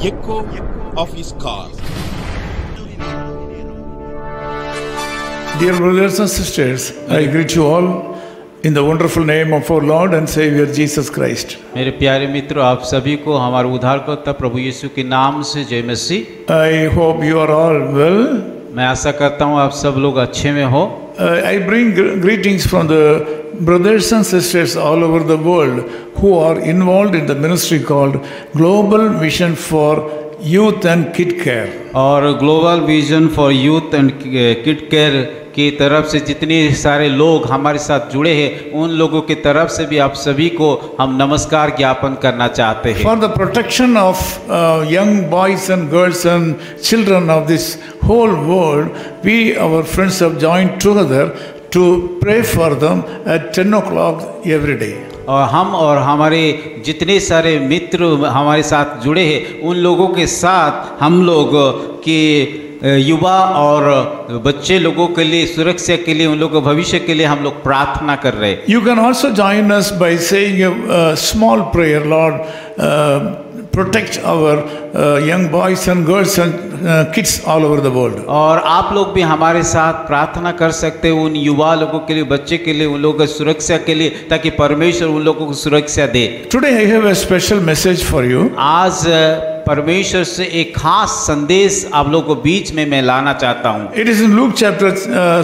echo of his call. Dear brothers and sisters, I greet you all in the wonderful name of our Lord and Savior Jesus Christ. मेरे प्यारे मित्रों, आप सभी को हमारे उद्धारकर्ता प्रभु यीशु के नाम से जय मसीह। I hope you are all well. मैं आशा करता हूँ आप सब लोग अच्छे में हो। I bring greetings from the brothers and sisters all over the world who are involved in the ministry called Global Vision for Youth and Kid Care. और global vision for youth and kid care की तरफ से जितने सारे लोग हमारे साथ जुड़े हैं, उन लोगों की तरफ से भी आप सभी को हम नमस्कार ज्ञापन करना चाहते हैं। For the protection of young boys and girls and children of this whole world, we, our friends, have joined together to pray for them at 10 o'clock every day. और हम और हमारे जितने सारे मित्र हमारे साथ जुड़े हैं, उन लोगों के साथ हम लोग के युवा और बच्चे लोगों के लिए, सुरक्षा के लिए, उन लोगों के भविष्य के लिए हम लोग प्रार्थना कर रहे हैं। You can also join us by saying a small prayer, Lord, protect our young boys and girls and kids all over the world. और आप लोग भी हमारे साथ प्रार्थना कर सकते हैं उन युवा लोगों के लिए, बच्चे के लिए, उन लोगों की सुरक्षा के लिए, ताकि परमेश्वर उन लोगों को सुरक्षा दे। Today I have a special message for you. आज परमेश्वर से एक खास संदेश आप लोगों को बीच में मैं लाना चाहता हूँ। It is in Luke chapter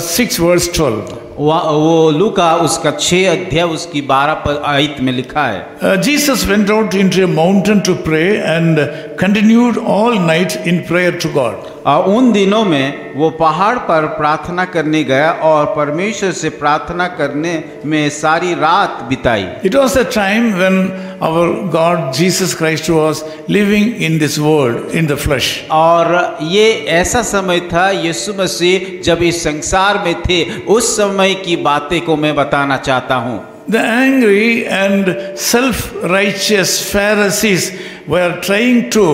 6 verse 12. वो लूका उसका 6 अध्याय उसकी 12 आयत में लिखा है। Jesus went out into a mountain to pray and continued all night in prayer to God. उन दिनों में वो पहाड़ पर प्रार्थना करने गया और परमेश्वर से प्रार्थना करने में सारी रात बिताई। It was a time when our God Jesus Christ was living in this world in the flesh. और ये ऐसा समय था यीशु मसीह जब इस संसार में थे, उस समय की बातें को मैं बताना चाहता हूँ। The angry and self-righteous Pharisees were trying to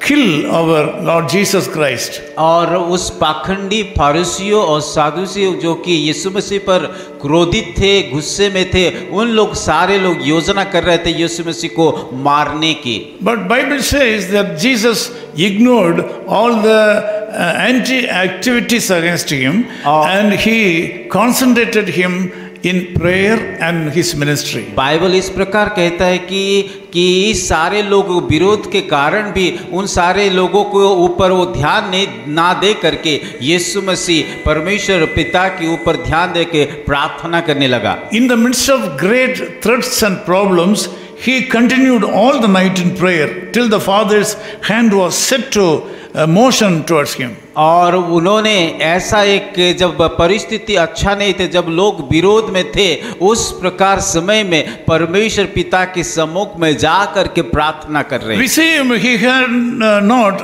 kill our Lord Jesus Christ. और उस पाखंडी फरीसियों और सादुसियों जो कि यीशु मसीह पर क्रोधित थे, गुस्से में थे, उन लोग सारे लोग योजना कर रहे थे यीशु मसीह को मारने की। But Bible says that Jesus ignored all the anti-activities against him and he concentrated him in prayer and his ministry. Bible इस प्रकार कहता है कि सारे लोग विरोध के कारण भी उन सारे लोगों को ऊपर वो ध्यान ना दे करके यीशु मसीह परमेश्वर पिता के ऊपर ध्यान दे के प्रार्थना करने लगा। In the midst of great threats and problems, he continued all the night in prayer till the Father's hand was set to motion towards him. और उन्होंने ऐसा एक जब परिस्थिति अच्छा नहीं थे, जब लोग विरोध में थे, उस प्रकार समय में परमेश्वर पिता के सम्मुख में जा करके प्रार्थना कर रहे। We see him, he had not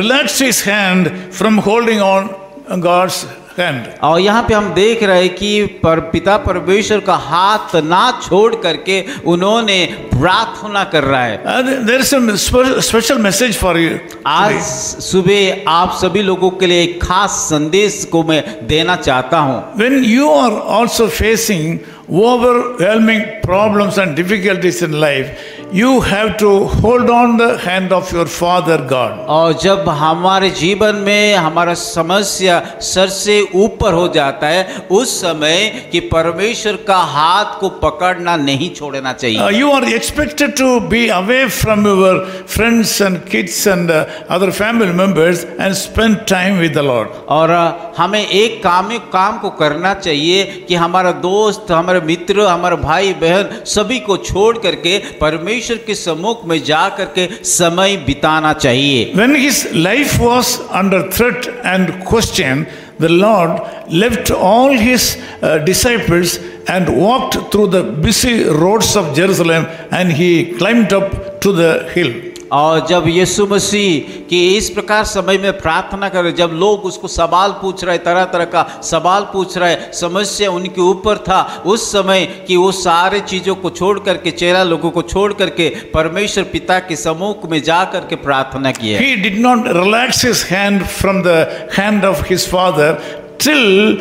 relaxed his hand from holding on God's hand. और यहाँ पे हम देख रहे हैं कि पिता परमेश्वर का हाथ ना छोड़ करके उन्होंने प्रार्थना कर रहा है। There is a special message for you. आज सुबह आप सभी लोगों के लिए एक खास संदेश को मैं देना चाहता हूँ। When you are also facing overwhelming problems and difficulties in life, you have to hold on the hand of your Father God. और जब हमारे जीवन में हमारा समस्या सर से ऊपर हो जाता है, उस समय कि परमेश्वर का हाथ को पकड़ना नहीं छोड़ना चाहिए। You are expected to be away from your friends and kids and other family members and spend time with the Lord. और हमें एक काम को करना चाहिए कि हमारा दोस्त, हमारे मित्र, हमारे भाई बहन सभी को छोड़ करके परमेश्वर के सम्मुख में जा करके समय बिताना चाहिए। When his life was under threat and question, the Lord left all his disciples and walked through the busy roads of Jerusalem and he climbed up to the hill. और जब यीशु मसीह कि इस प्रकार समय में प्रार्थना कर रहे, जब लोग उसको सवाल पूछ रहे, तरह तरह का सवाल पूछ रहे, समस्या उनके ऊपर था, उस समय कि वो सारे चीज़ों को छोड़ करके, चेहरा लोगों को छोड़ करके परमेश्वर पिता के सम्मुख में जा करके प्रार्थना किया। He did not relax his hand from the hand of his father still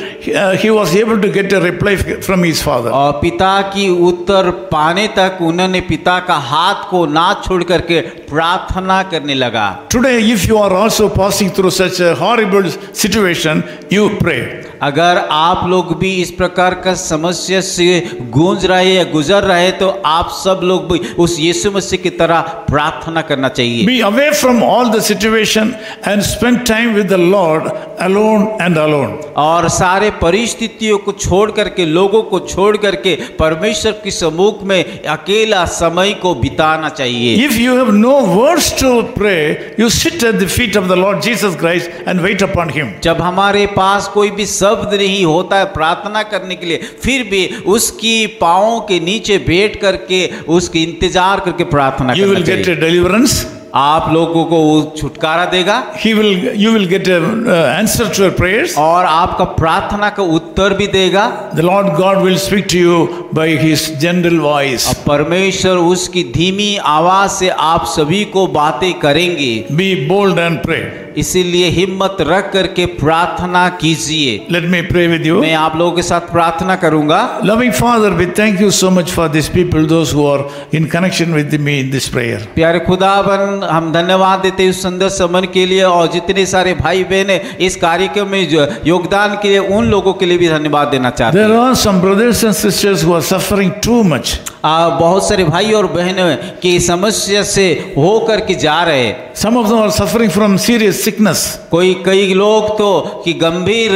he was able to get a reply from his father. और पिता की उत्तर पाने तक उन्होंने पिता का हाथ को ना छोड़ करके प्रार्थना करने लगा। Today, if you are also passing through such a horrible situation, you pray. अगर आप लोग भी इस प्रकार का समस्या से गूंज रहे या गुजर रहे तो आप सब लोग भी उस यीशु मसीह की तरह प्रार्थना करना चाहिए। Be away from all the situation and spend time with the Lord alone and alone. और सारे परिस्थितियों को छोड़ करके, लोगों को छोड़ करके परमेश्वर के सम्मुख में अकेला समय को बिताना चाहिए। If you have no words to pray, you sit at the feet of the Lord Jesus Christ and wait upon Him. जब हमारे पास कोई भी शब्द नहीं होता है प्रार्थना करने के लिए, फिर भी उसकी पाँवों के नीचे बैठ करके उसकी इंतजार करके प्रार्थना You करना will get चाहिए। a deliverance. आप लोगों को वो छुटकारा देगा You will get an answer to your prayers. और आपका प्रार्थना का उत्तर भी देगा। The Lord God will speak to you by His gentle voice. अब परमेश्वर उसकी धीमी आवाज से आप सभी को बातें करेंगे। Be bold and pray. इसीलिए हिम्मत रख करके प्रार्थना कीजिए। Let me pray with you. मैं आप लोगों के साथ प्रार्थना करूंगा। Loving Father, we thank you so much for these people, those who are in connection with me in this prayer. प्यारे खुदावन, हम धन्यवाद देते हैं उस सुंदर समन के लिए और जितने सारे भाई बहन इस कार्यक्रम में जो योगदान के लिए, उन लोगों के लिए भी धन्यवाद देना चाहते हैं। There are some brothers and sisters who are suffering too much. बहुत सारे भाई और बहनें की समस्या से हो करके जा रहे हैं। Some of them are suffering from serious sickness. कई लोग तो कि गंभीर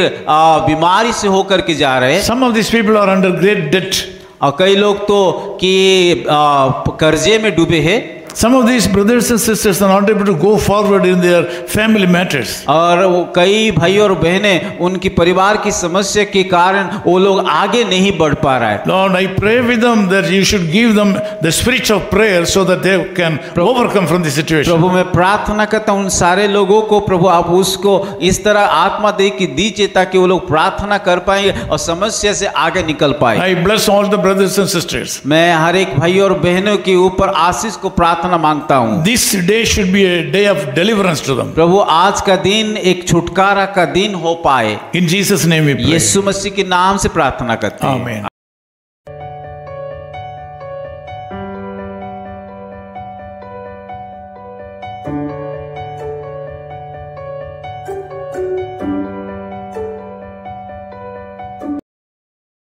बीमारी से होकर के जा रहे हैं। Some of these people are under great debt. और कई लोग तो कि कर्जे में डूबे हैं। Some of these brothers and sisters are not able to go forward in their family matters. और कई भाई और बहनें उनकी परिवार की समस्या के कारण वो लोग आगे नहीं बढ़ पा रहा है। Lord, I pray with them that you should give them the spirit of prayer so that they can overcome from the situation. प्रभु मैं प्रार्थना करता हूँ उन सारे लोगों को, प्रभु आप उसको इस तरह आत्मा दे के दीजिए ताकि वो लोग प्रार्थना कर पाएंगे और समस्या से आगे निकल पाए। I bless all the brothers and sisters. मैं हर एक भाई और बहनों के ऊपर आशीष को प्रार्थना मांगता हूँ। This day should be a day of deliverance to them. प्रभु आज का दिन एक छुटकारा का दिन हो पाए। In Jesus' name we pray. यीशु मसीह के नाम से प्रार्थना करते हैं। Amen.